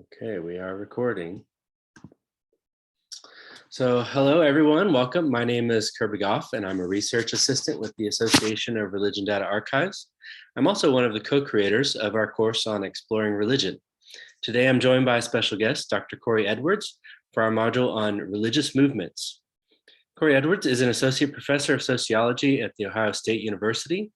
Okay, we are recording. So hello everyone, welcome. My name is Korie Goff and I'm a research assistant with the Association of Religion Data Archives. I'm also one of the co-creators of our course on exploring religion. Today I'm joined by a special guest, Dr. Korie Edwards, for our module on religious movements. Korie Edwards is an associate professor of sociology at The Ohio State University.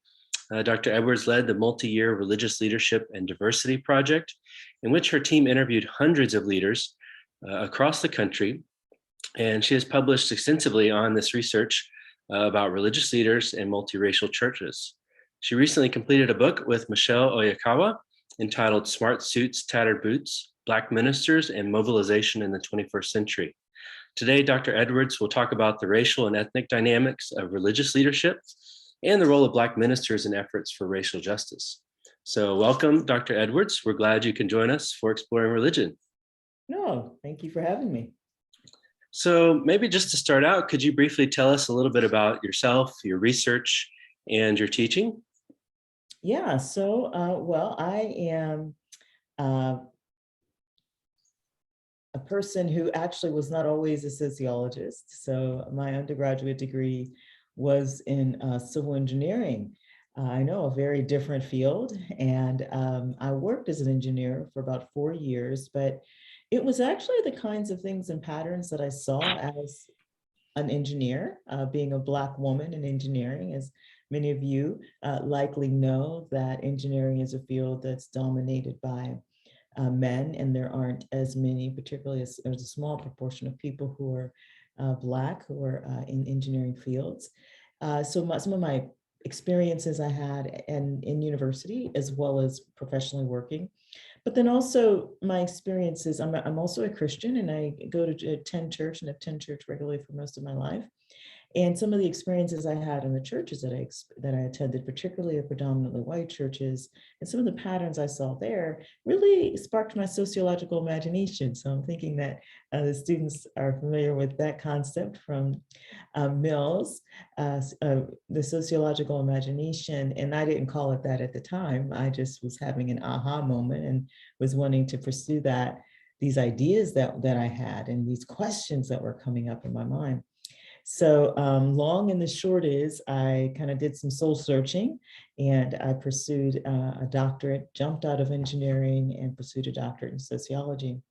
Dr. Edwards led the multi-year Religious Leadership and Diversity Project, in which her team interviewed hundreds of leaders across the country, and she has published extensively on this research about religious leaders and multiracial churches. She recently completed a book with Michelle Oyakawa entitled Smart Suits, Tattered Boots, Black Ministers and Mobilization in the 21st Century. Today, Dr. Edwards will talk about the racial and ethnic dynamics of religious leadership and the role of Black ministers in efforts for racial justice. So welcome, Dr. Edwards. We're glad you can join us for Exploring Religion. No, thank you for having me. So maybe just to start out, could you briefly tell us a little bit about yourself, your research, and your teaching? Yeah, so, I am a person who actually was not always a sociologist. So my undergraduate degree was in civil engineering. I know, a very different field. And I worked as an engineer for about 4 years, but it was actually the kinds of things and patterns that I saw as an engineer, being a Black woman in engineering. As many of you likely know, that engineering is a field that's dominated by men, and there aren't as many, particularly as there's a small proportion of people who are Black who are in engineering fields. Some of my experiences I had in university, as well as professionally working, but then also my experiences, I'm also a Christian, and I go to attend church and attend church regularly for most of my life. And some of the experiences I had in the churches that I attended, particularly the predominantly white churches, and some of the patterns I saw there really sparked my sociological imagination. So I'm thinking that the students are familiar with that concept from Mills, the sociological imagination. And I didn't call it that at the time. I just was having an aha moment and was wanting to pursue these ideas that I had, and these questions that were coming up in my mind. So long and the short is, I kind of did some soul searching, and I pursued a doctorate, jumped out of engineering and pursued a doctorate in sociology.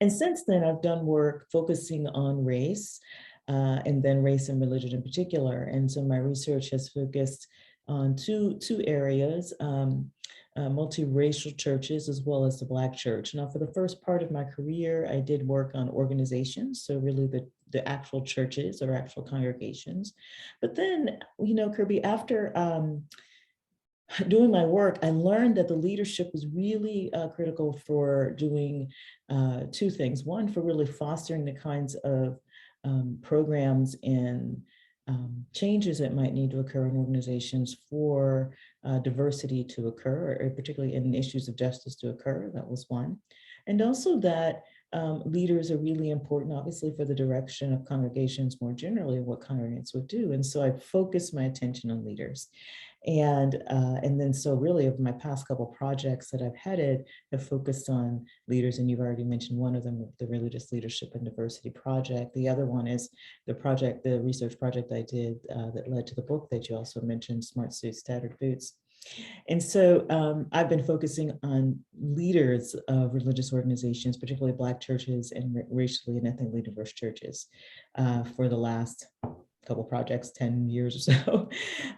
And since then, I've done work focusing on race, and then race and religion in particular. And so my research has focused on two areas, multiracial churches as well as the Black church. Now, for the first part of my career, I did work on organizations, so really the actual churches or actual congregations. But then, Kirby, after doing my work, I learned that the leadership was really critical for doing two things. One, for really fostering the kinds of programs and changes that might need to occur in organizations for diversity to occur, or particularly in issues of justice to occur. That was one. And also that leaders are really important, obviously, for the direction of congregations more generally, what congregants would do. And so I focused my attention on leaders. And then so really of my past couple projects that I've headed have focused on leaders, and you've already mentioned one of them, the Religious Leadership and Diversity Project. The other one is the research project I did that led to the book that you also mentioned, Smart Suits, Tattered Boots. And so I've been focusing on leaders of religious organizations, particularly Black churches and racially and ethnically diverse churches for the last couple projects, 10 years or so.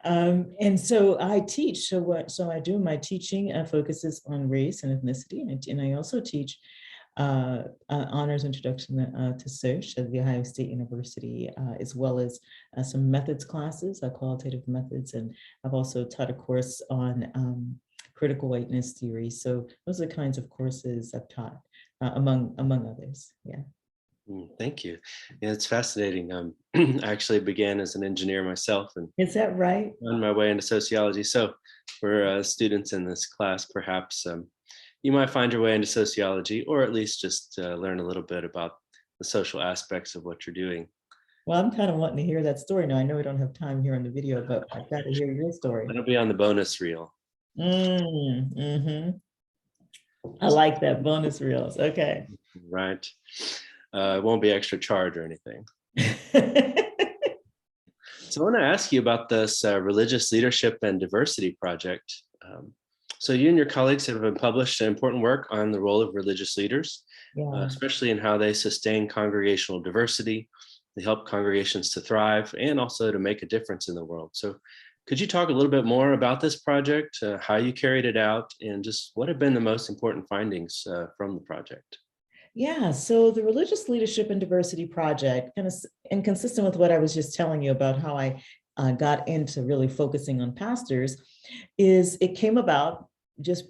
And so I teach. So I do my teaching focuses on race and ethnicity. And I also teach honors introduction to Soch at The Ohio State University, as well as some methods classes, qualitative methods. And I've also taught a course on critical whiteness theory. So those are the kinds of courses I've taught, among others. Yeah. Thank you. Yeah, it's fascinating. I actually began as an engineer myself, and is that right? On my way into sociology. So for students in this class, perhaps you might find your way into sociology, or at least just learn a little bit about the social aspects of what you're doing. Well, I'm kind of wanting to hear that story now. I know we don't have time here on the video, but I've got to hear your story. That'll be on the bonus reel. Mm-hmm. I like that, bonus reels. Okay. Right. It won't be extra charge or anything. So I want to ask you about this religious leadership and diversity project. So you and your colleagues have published important work on the role of religious leaders, Yeah. especially in how they sustain congregational diversity. They help congregations to thrive and also to make a difference in the world. So could you talk a little bit more about this project, how you carried it out, and just what have been the most important findings from the project? Yeah, so the Religious Leadership and Diversity Project, kind of inconsistent with what I was just telling you about how I got into really focusing on pastors, is it came about just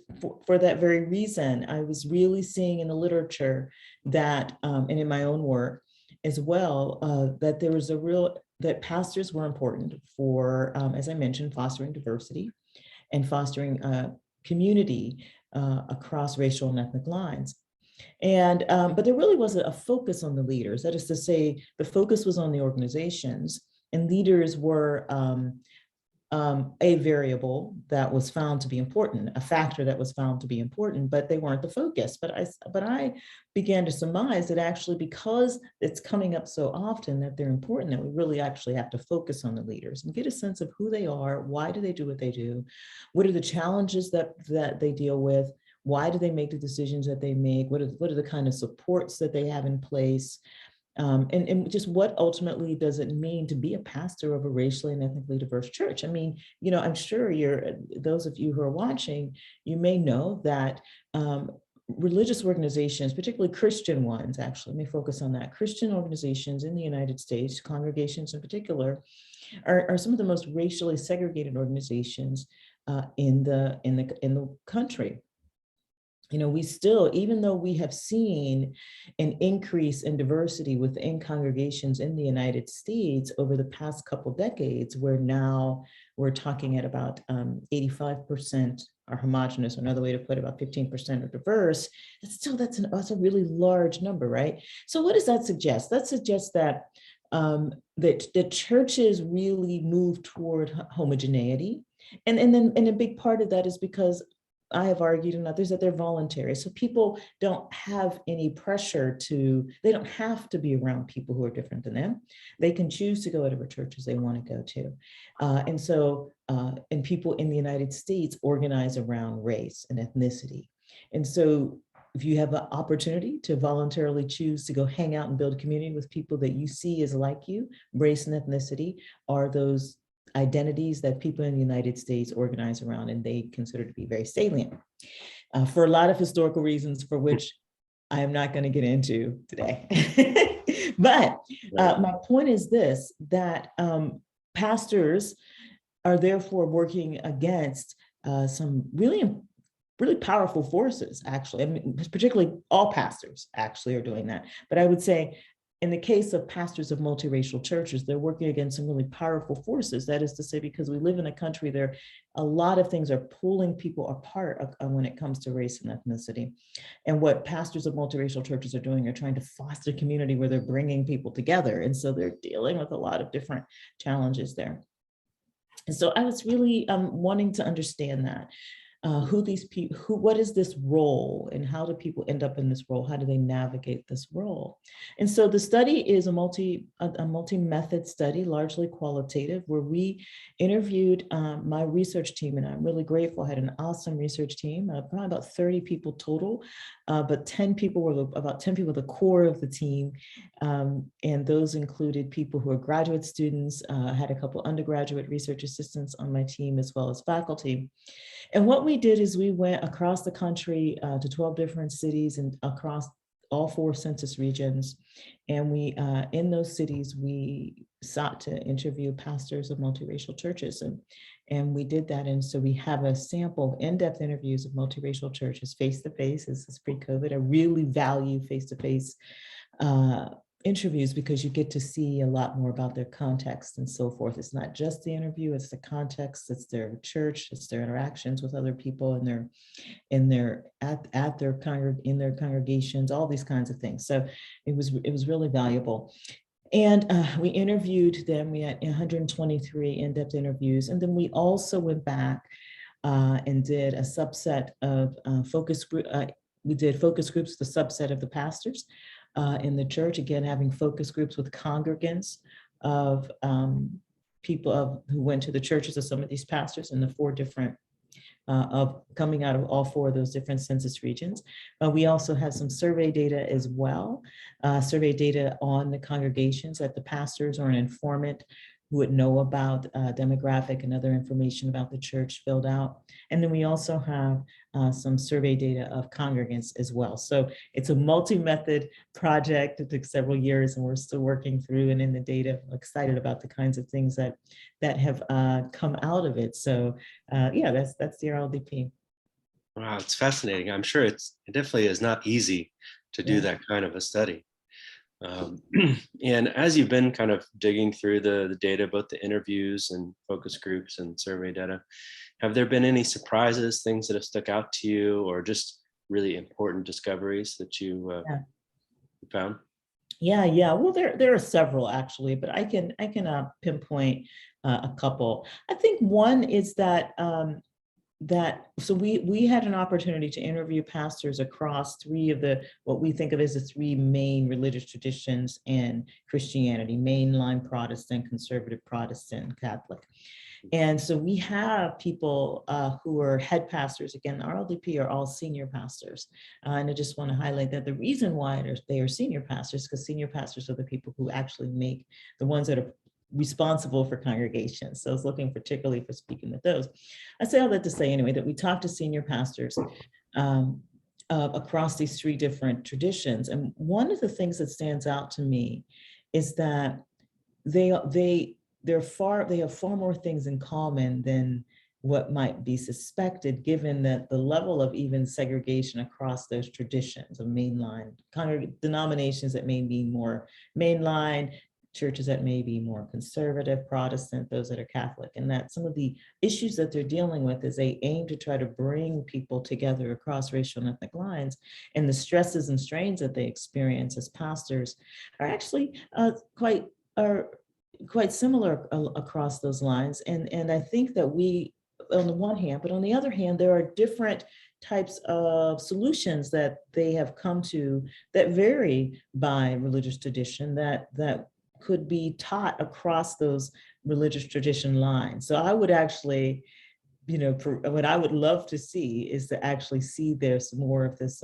for that very reason. I was really seeing in the literature that, and in my own work as well, that there was a real, that pastors were important for, as I mentioned, fostering diversity and fostering community across racial and ethnic lines. And but there really wasn't a focus on the leaders. That is to say, the focus was on the organizations, and leaders were a variable that was found to be important, a factor that was found to be important, but they weren't the focus. But I began to surmise that actually, because it's coming up so often that they're important, that we really actually have to focus on the leaders and get a sense of who they are, why do they do what they do, what are the challenges that they deal with, why do they make the decisions that they make, what are the kind of supports that they have in place, and just what ultimately does it mean to be a pastor of a racially and ethnically diverse church? I mean, I'm sure those of you who are watching, you may know that religious organizations, particularly Christian ones, actually, let me focus on that. Christian organizations in the United States, congregations in particular, are some of the most racially segregated organizations in the country. We still, even though we have seen an increase in diversity within congregations in the United States over the past couple decades, where now we're talking at about 85% are homogenous, or another way to put it, about 15% are diverse. That's a really large number, right? So what does that suggest? That suggests that that the churches really move toward homogeneity. And a big part of that is because I have argued and others that they're voluntary. So people don't have any pressure they don't have to be around people who are different than them. They can choose to go to whatever churches they want to go to. And people in the United States organize around race and ethnicity. And so if you have an opportunity to voluntarily choose to go hang out and build a community with people that you see as like you, race and ethnicity are those identities that people in the United States organize around and they consider to be very salient for a lot of historical reasons for which I am not going to get into today. But my point is this, that pastors are therefore working against some really powerful forces, actually. I mean, particularly all pastors actually are doing that. But I would say in the case of pastors of multiracial churches, they're working against some really powerful forces. That is to say, because we live in a country, a lot of things are pulling people apart when it comes to race and ethnicity. And what pastors of multiracial churches are doing are trying to foster community where they're bringing people together. And so they're dealing with a lot of different challenges there. And so I was really wanting to understand that. Who these people, what is this role, and how do people end up in this role? How do they navigate this role? And so the study is a multi-method study, largely qualitative, where we interviewed my research team, and I'm really grateful. I had an awesome research team, probably about 30 people total, but about 10 people were the core of the team. And those included people who are graduate students. I had a couple undergraduate research assistants on my team, as well as faculty. And what we did is we went across the country to 12 different cities and across all 4 census regions. And we, in those cities, we sought to interview pastors of multiracial churches. And we did that. And so we have a sample of in-depth interviews of multiracial churches face-to-face. This is pre-COVID. I really value face-to-face interviews because you get to see a lot more about their context and so forth. It's not just the interview, it's the context, it's their church, it's their interactions with other people in their congregations, all these kinds of things. So it was really valuable. And we interviewed them. We had 123 in-depth interviews. And then we also went back and did a subset of focus group, we did focus groups, the subset of the pastors in the church, again, having focus groups with congregants of people who went to the churches of some of these pastors in the 4 different of coming out of all 4 of those different census regions. We also have some survey data as well, survey data on the congregations that the pastors or an informant who would know about demographic and other information about the church filled out. And then we also have some survey data of congregants as well. So it's a multi-method project. It took several years and we're still working through and in the data. I'm excited about the kinds of things that have come out of it. So yeah, that's the RLDP. Wow, it's fascinating. I'm sure it definitely is not easy to do Yeah. that kind of a study. And as you've been kind of digging through the data, both the interviews and focus groups and survey data, have there been any surprises, things that have stuck out to you, or just really important discoveries that you Yeah. found? Yeah. Well, there are several actually, but I can pinpoint a couple. I think one is that so we had an opportunity to interview pastors across 3 of the what we think of as the 3 main religious traditions in Christianity: mainline Protestant, conservative Protestant, Catholic. And so we have people who are head pastors. Again, the RLDP are all senior pastors. And I just want to highlight that the reason why they are senior pastors, because senior pastors are the people who actually make the ones that are responsible for congregations. So I was looking particularly for speaking with those. I say all that to say anyway, that we talked to senior pastors across these 3 different traditions. And one of the things that stands out to me is that they have far more things in common than what might be suspected, given that the level of even segregation across those traditions of mainline denominations that may be more mainline, churches that may be more conservative, Protestant, those that are Catholic, and that some of the issues that they're dealing with is they aim to try to bring people together across racial and ethnic lines, and the stresses and strains that they experience as pastors are actually quite similar across those lines. And I think that we, on the one hand, but on the other hand, there are different types of solutions that they have come to that vary by religious tradition that could be taught across those religious tradition lines. So I would actually, what I would love to see is to actually see there's more of this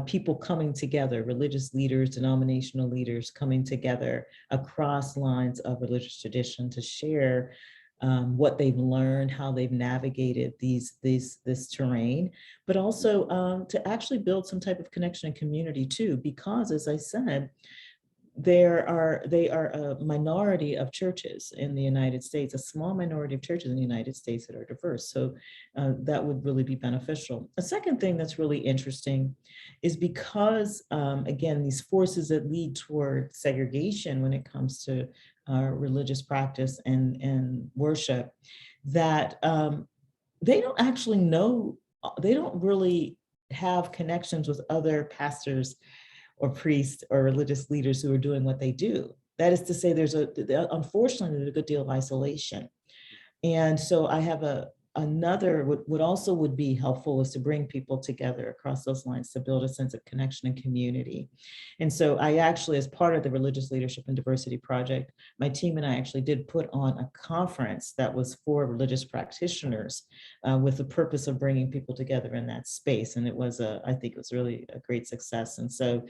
people coming together, religious leaders, denominational leaders coming together across lines of religious tradition to share what they've learned, how they've navigated this terrain, but also to actually build some type of connection and community too, because as I said, they are a minority of churches in the United States, a small minority of churches in the United States that are diverse. So that would really be beneficial. A second thing that's really interesting is because, again, these forces that lead toward segregation when it comes to religious practice and worship, that they don't actually know, they don't really have connections with other pastors or priests or religious leaders who are doing what they do. That is to say, unfortunately, there's a good deal of isolation. And so I have another, what also would be helpful is to bring people together across those lines to build a sense of connection and community. And so I actually, as part of the Religious Leadership and Diversity Project, my team and I actually did put on a conference that was for religious practitioners with the purpose of bringing people together in that space. And it was, I think it was really a great success. And so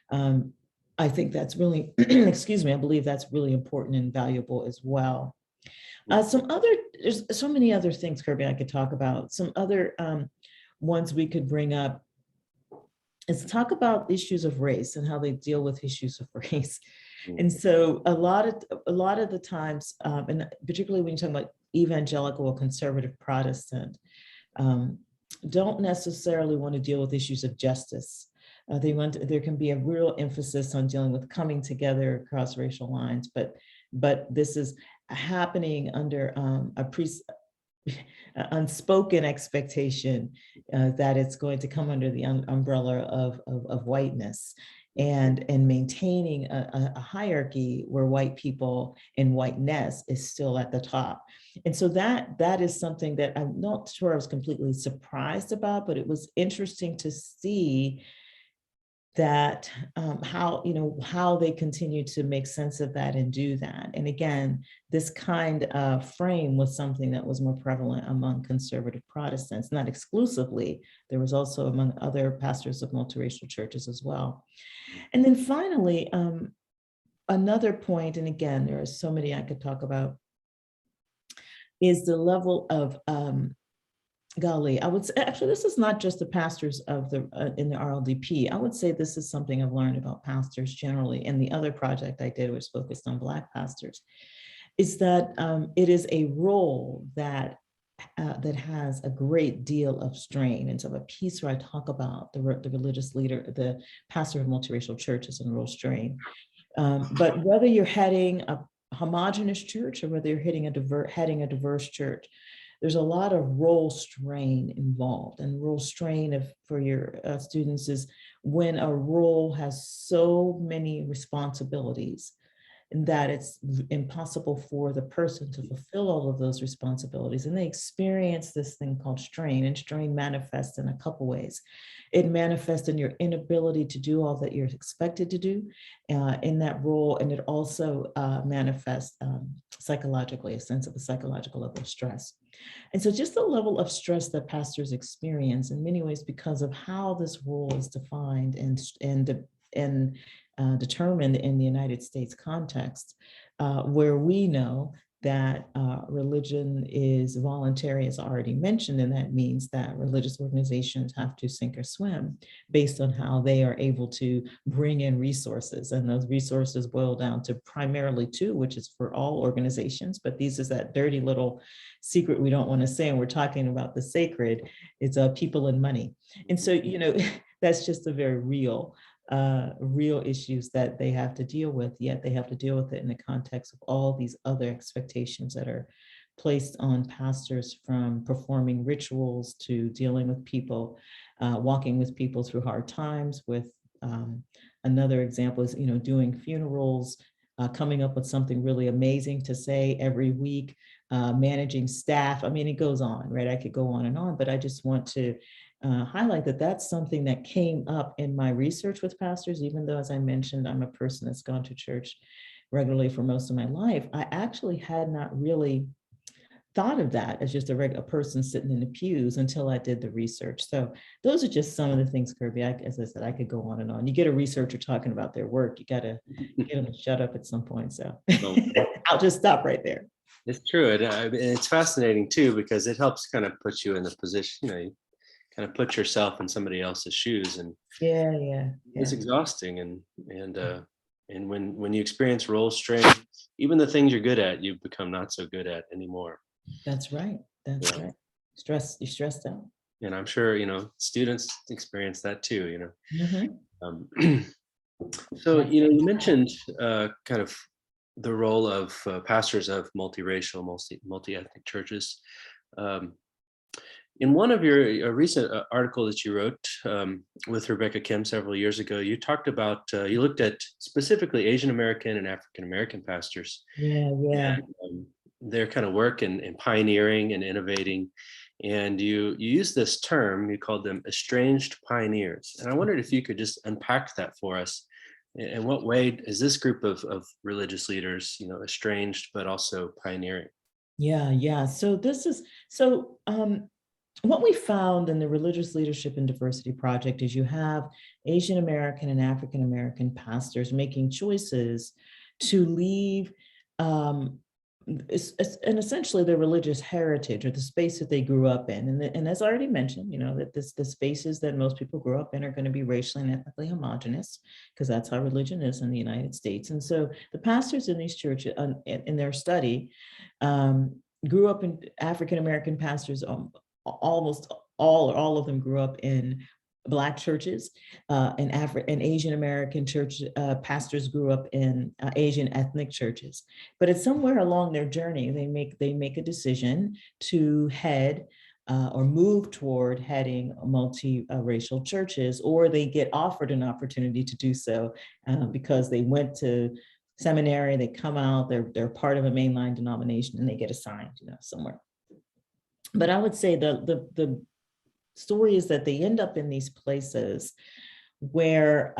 I think that's really, excuse me, I believe that's really important and valuable as well. There's so many other things, Korie, I could talk about. Some other ones we could bring up is talk about issues of race and how they deal with issues of race. And so a lot of the times, and particularly when you talk about evangelical or conservative Protestant, don't necessarily want to deal with issues of justice. There can be a real emphasis on dealing with coming together across racial lines, but this is happening under unspoken expectation that it's going to come under the umbrella of whiteness. and maintaining a hierarchy where white people and whiteness is still at the top. And so that is something that I'm not sure I was completely surprised about, but it was interesting to see that how they continue to make sense of that and do that. And again, this kind of frame was something that was more prevalent among conservative Protestants, not exclusively. There was also among other pastors of multiracial churches as well. And then finally, another point, and again, there are so many I could talk about, is the level of golly, I would say, actually, this is not just the pastors of the in the RLDP. I would say this is something I've learned about pastors generally. And the other project I did was focused on Black pastors, is that it is a role that that has a great deal of strain. And so a piece where I talk about the religious leader, the pastor of multiracial churches and real strain. But whether you're heading a homogenous church or whether you're heading a diverse church, there's a lot of role strain involved. And role strain for your students is when a role has so many responsibilities that it's impossible for the person to fulfill all of those responsibilities. And they experience this thing called strain, and strain manifests in a couple ways. It manifests in your inability to do all that you're expected to do in that role. And it also manifests psychologically, a sense of a psychological level of stress. And so just the level of stress that pastors experience in many ways because of how this role is defined and determined in the United States context, where we know that religion is voluntary, as already mentioned, and that means that religious organizations have to sink or swim based on how they are able to bring in resources. And those resources boil down to primarily two, which is for all organizations, but these is that dirty little secret we don't want to say, and we're talking about the sacred, it's people and money. And so, that's just a very real issues that they have to deal with, yet they have to deal with it in the context of all these other expectations that are placed on pastors, from performing rituals to dealing with people, walking with people through hard times. With another example is, doing funerals, coming up with something really amazing to say every week, managing staff. I mean, it goes on, right? I could go on, but I just want to highlight that that's something that came up in my research with pastors, even though, as I mentioned, I'm a person that's gone to church regularly for most of my life. I actually had not really thought of that as just a person sitting in the pews until I did the research. So those are just some of the things, Korie. As I said, I could go on and on. You get a researcher talking about their work, you got to get them to shut up at some point. So I'll just stop right there. It's true. It's fascinating too, because it helps kind of put you in the position, you kind of put yourself in somebody else's shoes, and Yeah. it's exhausting. And when you experience role strain, even the things you're good at, you become not so good at anymore. That's right. That's Yeah. right. You're stressed out. And I'm sure, students experience that too, Mhm. Um, so, you mentioned kind of the role of pastors of multiracial, multi-ethnic churches. Um, In one of your recent article that you wrote with Rebecca Kim several years ago, you talked about, you looked at specifically Asian American and African American pastors, Yeah. and their kind of work in pioneering and innovating. And you used this term, you called them estranged pioneers. And I wondered if you could just unpack that for us. In what way is this group of religious leaders, estranged, but also pioneering? Yeah. So what we found in the Religious Leadership and Diversity Project is you have Asian American and African American pastors making choices to leave um, and essentially their religious heritage or the space that they grew up in. And as I already mentioned, that the spaces that most people grew up in are going to be racially and ethnically homogenous, because that's how religion is in the United States. And so the pastors in these churches, in their study, grew up in African American pastors. Almost all of them grew up in Black churches, and Asian American church pastors grew up in Asian ethnic churches. But it's somewhere along their journey they make a decision to head or move toward heading multi-racial churches, or they get offered an opportunity to do so because they went to seminary, they come out, they're part of a mainline denomination, and they get assigned, somewhere. But I would say the story is that they end up in these places where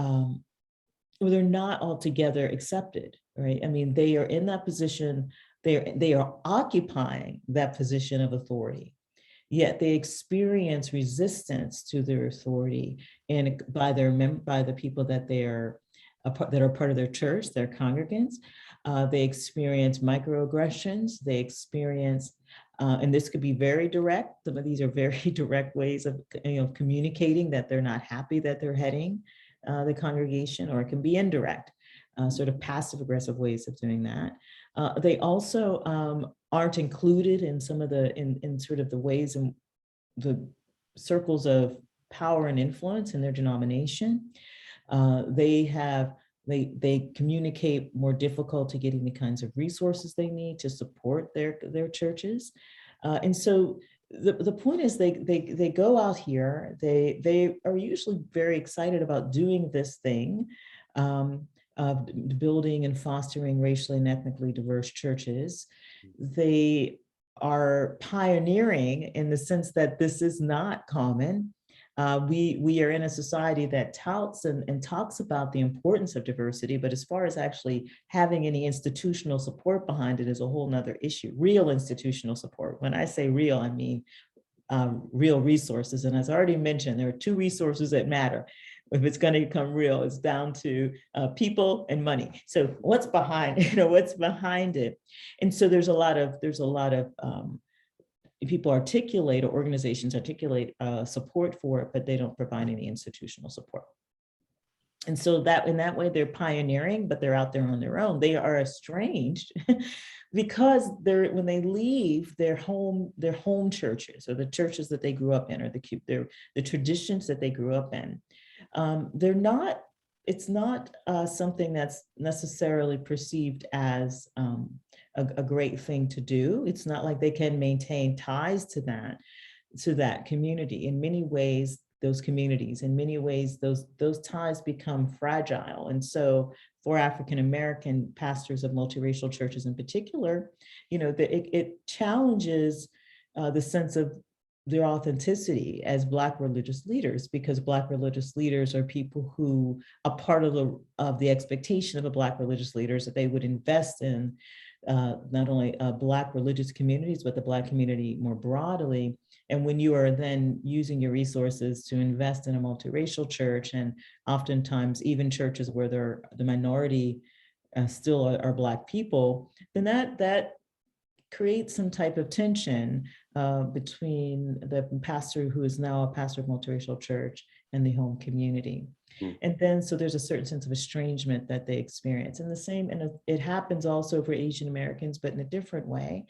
they're not altogether accepted, right? I mean, they are in that position, they are occupying that position of authority, yet they experience resistance to their authority and by the people that that are part of their church, their congregants. They experience microaggressions. They experience, and this could be very direct. Some of these are very direct ways of communicating that they're not happy that they're heading the congregation, or it can be indirect, sort of passive aggressive ways of doing that. They also aren't included in some of in sort of the ways and the circles of power and influence in their denomination. They communicate more difficulty getting the kinds of resources they need to support their churches. And so the point is they go out here, they are usually very excited about doing this thing, of building and fostering racially and ethnically diverse churches. They are pioneering in the sense that this is not common. We are in a society that touts and talks about the importance of diversity, but as far as actually having any institutional support behind it is a whole nother issue. Real institutional support. When I say real, I mean real resources. And as I already mentioned, there are two resources that matter. If it's going to become real, it's down to people and money. So what's behind, what's behind it? And so there's a lot of people articulate, or organizations articulate support for it, but they don't provide any institutional support. And so that in that way, they're pioneering, but they're out there on their own. They are estranged because when they leave their home churches, or the churches that they grew up in, or the traditions that they grew up in, it's not something that's necessarily perceived as a great thing to do. It's not like they can maintain ties to that community. In many ways, those communities, in many ways, those ties become fragile. And so for African-American pastors of multiracial churches in particular, it challenges the sense of their authenticity as Black religious leaders, because Black religious leaders are people who are part of the expectation of the Black religious leaders that they would invest in not only Black religious communities, but the Black community more broadly. And when you are then using your resources to invest in a multiracial church, and oftentimes even churches where the minority still are Black people, then that creates some type of tension between the pastor who is now a pastor of multiracial church and the home community. And then, so there's a certain sense of estrangement that they experience. And it happens also for Asian Americans, but in a different way,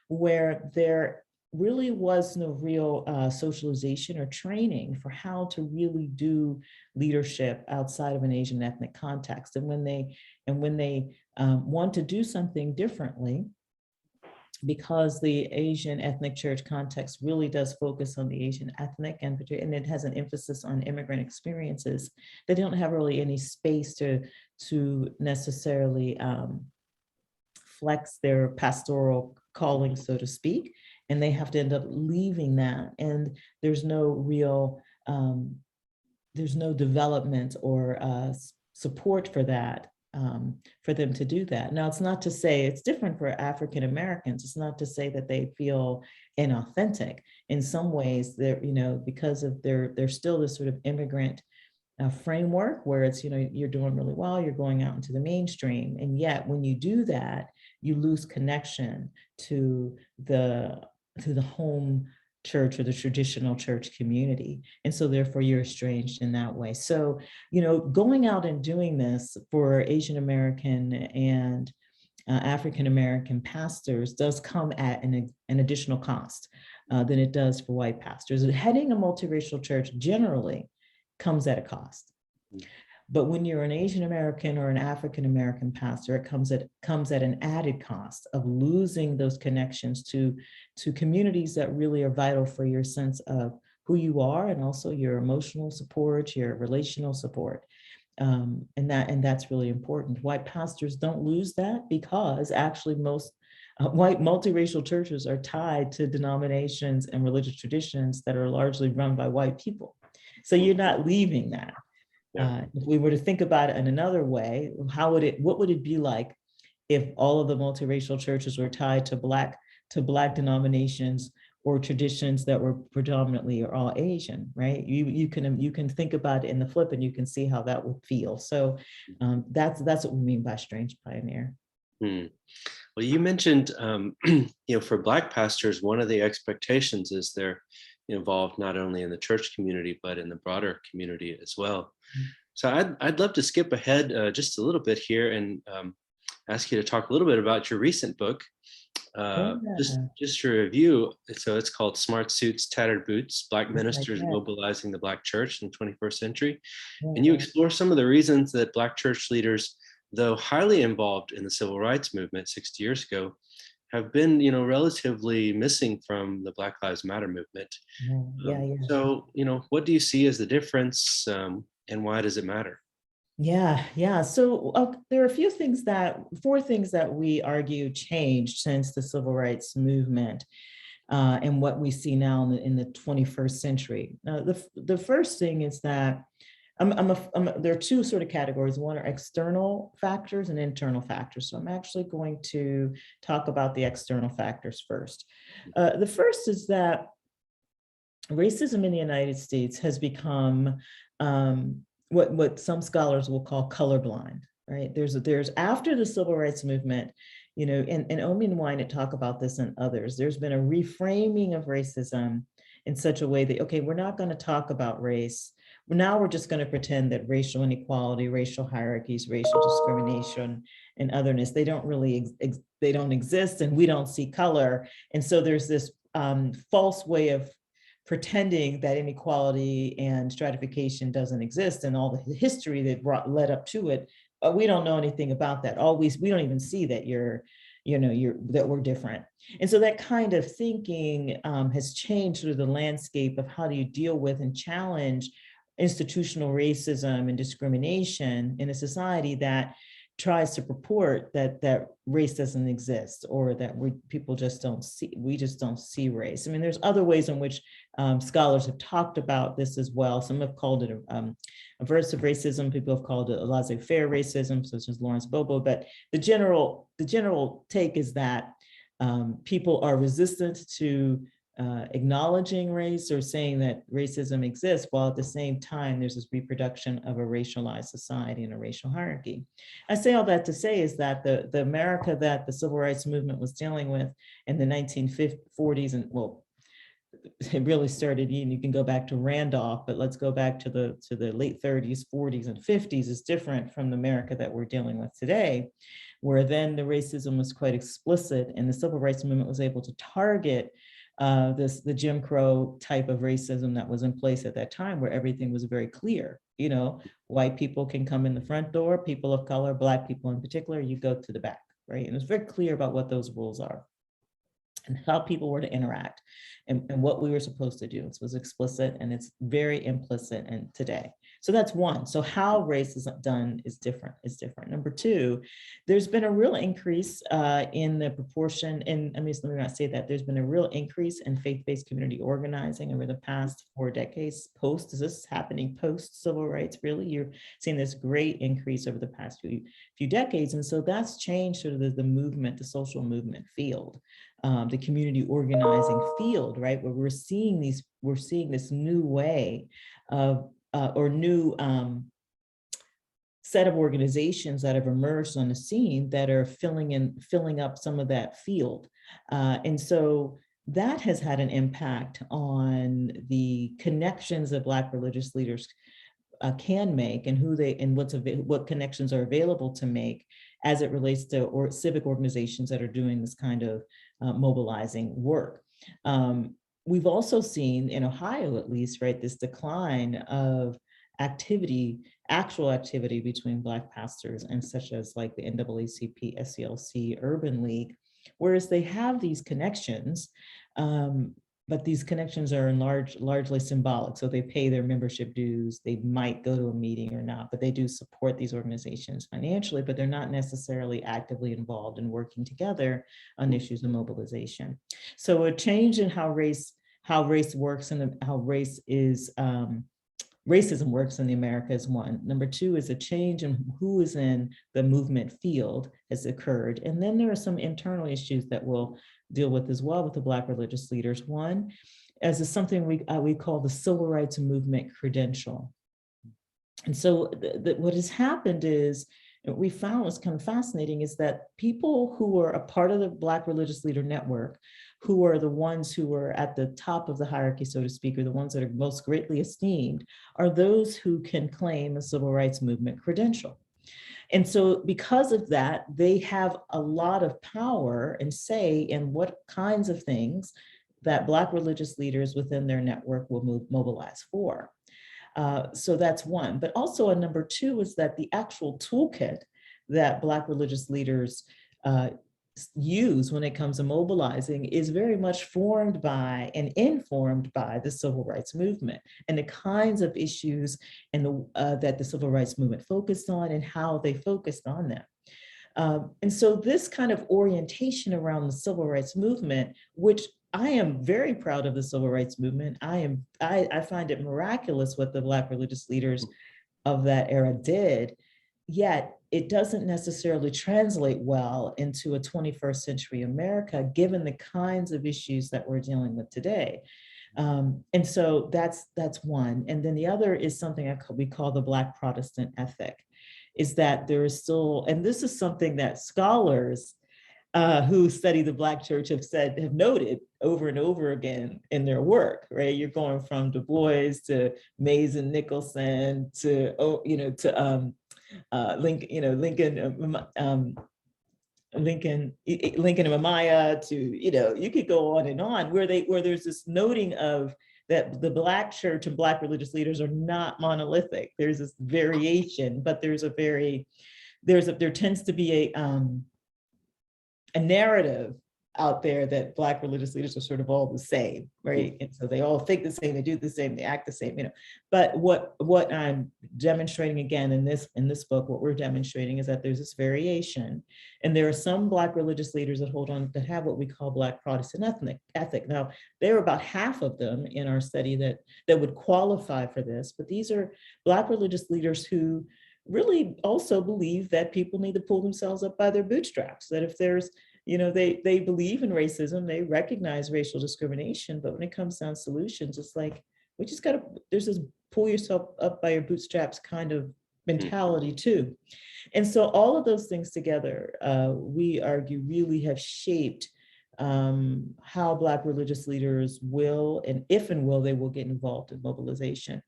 where there really was no real socialization or training for how to really do leadership outside of an Asian ethnic context. And when they want to do something differently, because the Asian ethnic church context really does focus on the Asian ethnic, and it has an emphasis on immigrant experiences, they don't have really any space to necessarily flex their pastoral calling, so to speak, and they have to end up leaving that. And there's no real, there's no development or support for that. For them to do that. Now, it's not to say it's different for African Americans. It's not to say that they feel inauthentic. In some ways, they're, because of they're still this sort of immigrant framework where it's, you're doing really well, you're going out into the mainstream. And yet when you do that, you lose connection to the home church or the traditional church community. And so therefore you're estranged in that way. So, going out and doing this for Asian American and African American pastors does come at an additional cost than it does for white pastors. Heading a multiracial church generally comes at a cost. But when you're an Asian American or an African American pastor, it comes at an added cost of losing those connections to communities that really are vital for your sense of who you are, and also your emotional support, your relational support. And that's really important. White pastors don't lose that, because actually most white multiracial churches are tied to denominations and religious traditions that are largely run by white people. So you're not leaving that. Yeah. If we were to think about it in another way, what would it be like if all of the multiracial churches were tied to black denominations or traditions that were predominantly or all Asian, right? You can think about it in the flip, and you can see how that would feel. So that's what we mean by strange pioneer. Hmm. Well, you mentioned, for Black pastors, one of the expectations is they're involved not only in the church community, but in the broader community as well. So I'd love to skip ahead just a little bit here and ask you to talk a little bit about your recent book. Yeah, Just to review, so it's called Smart Suits, Tattered Boots, Black right, Ministers yeah, Mobilizing the Black Church in the 21st Century. yeah, And you yeah, explore some of the reasons that Black church leaders, though highly involved in the civil rights movement 60 years ago, have been, relatively missing from the Black Lives Matter movement. yeah, yeah, yeah. So, what do you see as the difference, and why does it matter? Yeah, yeah. So there are four things that we argue changed since the civil rights movement, and what we see now in the 21st century. The first thing is that there are two sort of categories. One are external factors and internal factors. So I'm actually going to talk about the external factors first. The first is that racism in the United States has become what some scholars will call colorblind, right? There's after the civil rights movement, and Omi and Wynett talk about this and others, there's been a reframing of racism in such a way that, okay, we're not going to talk about race. Now we're just going to pretend that racial inequality, racial hierarchies, racial discrimination, and otherness, they don't really, they don't exist, and we don't see color. And so there's this false way of pretending that inequality and stratification doesn't exist, and all the history that led up to it. We don't know anything about that. We don't even see that that we're different. And so that kind of thinking has changed through the landscape of how do you deal with and challenge institutional racism and discrimination in a society that tries to purport that race doesn't exist, or that we just don't see race. I mean, there's other ways in which scholars have talked about this as well. Some have called it aversive racism. People have called it a laissez-faire racism, such as Lawrence Bobo. But the general take is that people are resistant to acknowledging race or saying that racism exists, while at the same time there's this reproduction of a racialized society and a racial hierarchy. I say all that to say is that the America that the civil rights movement was dealing with in the 1940s, and well, it really started, you can go back to Randolph, but let's go back to the late 30s, 40s, and 50s, is different from the America that we're dealing with today, where then the racism was quite explicit, and the civil rights movement was able to target the Jim Crow type of racism that was in place at that time, where everything was very clear. White people can come in the front door, people of color, Black people in particular, you go to the back, right? And it's very clear about what those rules are and how people were to interact, and what we were supposed to do. It was explicit, and it's very implicit in today. So that's one. So how race is done is different. Number two, there's been a real increase in the proportion, and let me not say that, there's been a real increase in faith-based community organizing over the past 4 decades. This is happening post civil rights, really. You're seeing this great increase over the past few decades. And so that's changed sort of the movement, the social movement field. The community organizing field, right, where we're seeing this new way of or new set of organizations that have emerged on the scene that are filling up some of that field, and so that has had an impact on the connections that Black religious leaders can make, and what connections are available to make as it relates to civic organizations that are doing this kind of mobilizing work. We've also seen in Ohio, at least, right, this decline of actual activity between Black pastors and such as like the NAACP, SCLC, Urban League, whereas they have these connections, but these connections are largely symbolic. So they pay their membership dues, they might go to a meeting or not, but they do support these organizations financially, but they're not necessarily actively involved in working together on issues of mobilization. So a change in how race works and how racism works in the Americas, one. Number two is a change in who is in the movement field has occurred. And then there are some internal issues that we'll deal with as well with the Black religious leaders. One, as is something we call the civil rights movement credential. And so what has happened is, we found was kind of fascinating, is that people who are a part of the Black religious leader network, who are the ones who are at the top of the hierarchy, so to speak, or the ones that are most greatly esteemed, are those who can claim a civil rights movement credential. And so because of that, they have a lot of power and say in what kinds of things that Black religious leaders within their network will mobilize for. So that's one. But also a number two is that the actual toolkit that Black religious leaders use when it comes to mobilizing is very much formed by and informed by the civil rights movement and the kinds of issues and that the civil rights movement focused on and how they focused on them. And so this kind of orientation around the civil rights movement, which I am very proud of the civil rights movement. I find it miraculous what the Black religious leaders of that era did, yet it doesn't necessarily translate well into a 21st century America, given the kinds of issues that we're dealing with today. And so that's one. And then the other is something we call the Black Protestant ethic, is that there is still, and this is something that scholars who study the Black church have noted over and over again in their work, right? You're going from Du Bois to Mays and Nicholson to Lincoln and Mamiah to, you could go on and on, where there's this noting of that the Black church and Black religious leaders are not monolithic. There's this variation, but there tends to be a narrative out there that Black religious leaders are sort of all the same, right? And so they all think the same, they do the same, they act the same, But what I'm demonstrating again in this book, what we're demonstrating is that there's this variation, and there are some Black religious leaders that have what we call Black Protestant ethic. Now, there are about half of them in our study that would qualify for this, but these are Black religious leaders who really also believe that people need to pull themselves up by their bootstraps, that if there's, they believe in racism, they recognize racial discrimination, but when it comes down to solutions, it's like, there's this pull yourself up by your bootstraps kind of mentality too. And so all of those things together, we argue really have shaped how Black religious leaders will, and if and will, they will get involved in mobilization.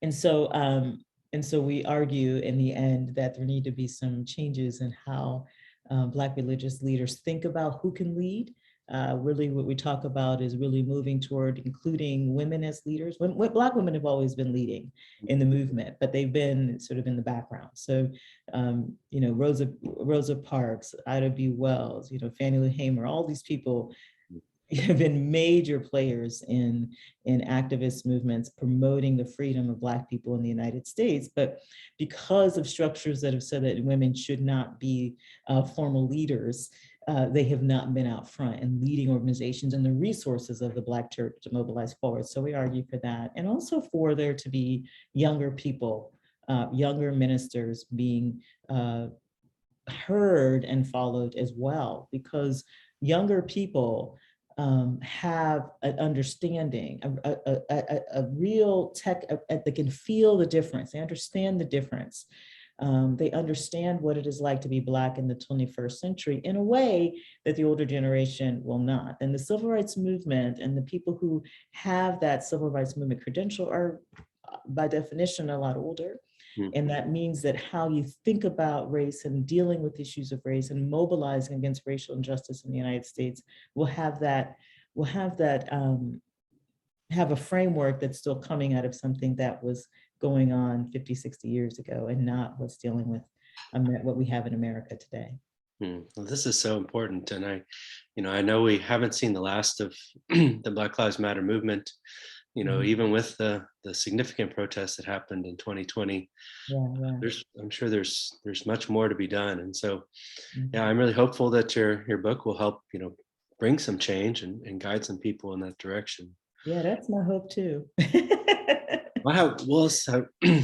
And so we argue in the end that there need to be some changes in how Black religious leaders think about who can lead. Really what we talk about is really moving toward including women as leaders. Black women have always been leading in the movement, but they've been sort of in the background. So, Rosa Parks, Ida B. Wells, Fannie Lou Hamer, all these people have been major players in activist movements promoting the freedom of Black people in the United States. But because of structures that have said that women should not be formal leaders, they have not been out front and leading organizations and the resources of the Black church to mobilize forward. So we argue for that. And also for there to be younger people, younger ministers being heard and followed as well, because younger people have an understanding, a real tech, they can feel the difference, they understand the difference. They understand what it is like to be Black in the 21st century in a way that the older generation will not. And the civil rights movement and the people who have that civil rights movement credential are by definition a lot older. And that means that how you think about race and dealing with issues of race and mobilizing against racial injustice in the United States will have that have a framework that's still coming out of something that was going on 50, 60 years ago, and not what's dealing with what we have in America today. Well, this is so important, and I know we haven't seen the last of the Black Lives Matter movement. Mhm. Even with the significant protests that happened in 2020, Yeah, yeah. I'm sure there's much more to be done. And so, yeah, Mhm. I'm really hopeful that your book will help bring some change and guide some people in that direction. Yeah, that's my hope too. We'll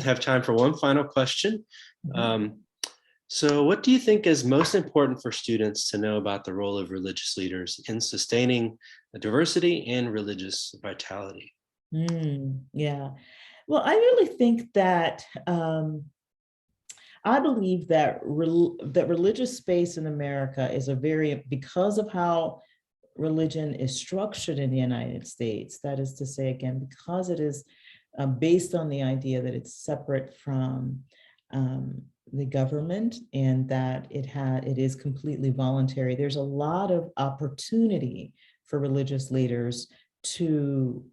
have time for one final question. Mhm. Um, so, what do you think is most important for students to know about the role of religious leaders in sustaining diversity and religious vitality? Yeah. Well, I really think that I believe that that religious space in America is a very, because of how religion is structured in the United States. That is to say, again, because it is based on the idea that it's separate from the government, and that it is completely voluntary. There's a lot of opportunity for religious leaders to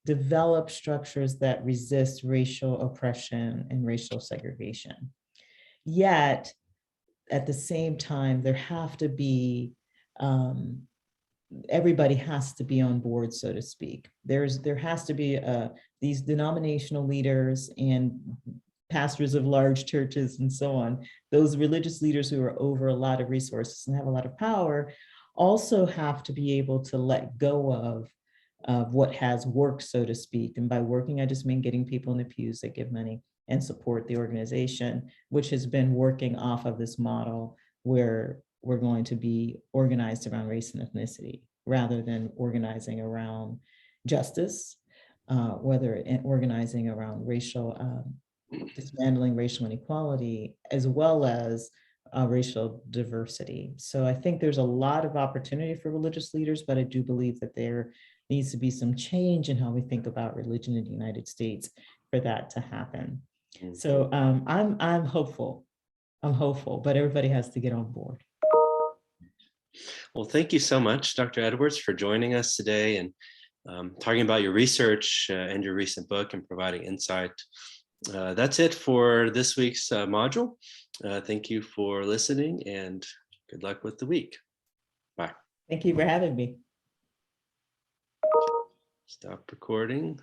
develop structures that resist racial oppression and racial segregation. Yet, at the same time, there have to be um, everybody has to be on board, so to speak. There has to be these denominational leaders and pastors of large churches and so on. Those religious leaders who are over a lot of resources and have a lot of power also have to be able to let go of what has worked, so to speak. And by working, I just mean getting people in the pews that give money and support the organization, which has been working off of this model where we're going to be organized around race and ethnicity rather than organizing around justice, whether organizing around racial, dismantling racial inequality, as well as racial diversity. So I think there's a lot of opportunity for religious leaders, but I do believe that there needs to be some change in how we think about religion in the United States for that to happen. Mm. So I'm hopeful. I'm hopeful, but everybody has to get on board. Well, thank you so much, Dr. Edwards, for joining us today and talking about your research and your recent book and providing insight. That's it for this week's module. Thank you for listening and good luck with the week. Bye. Thank you for having me. Stop recording.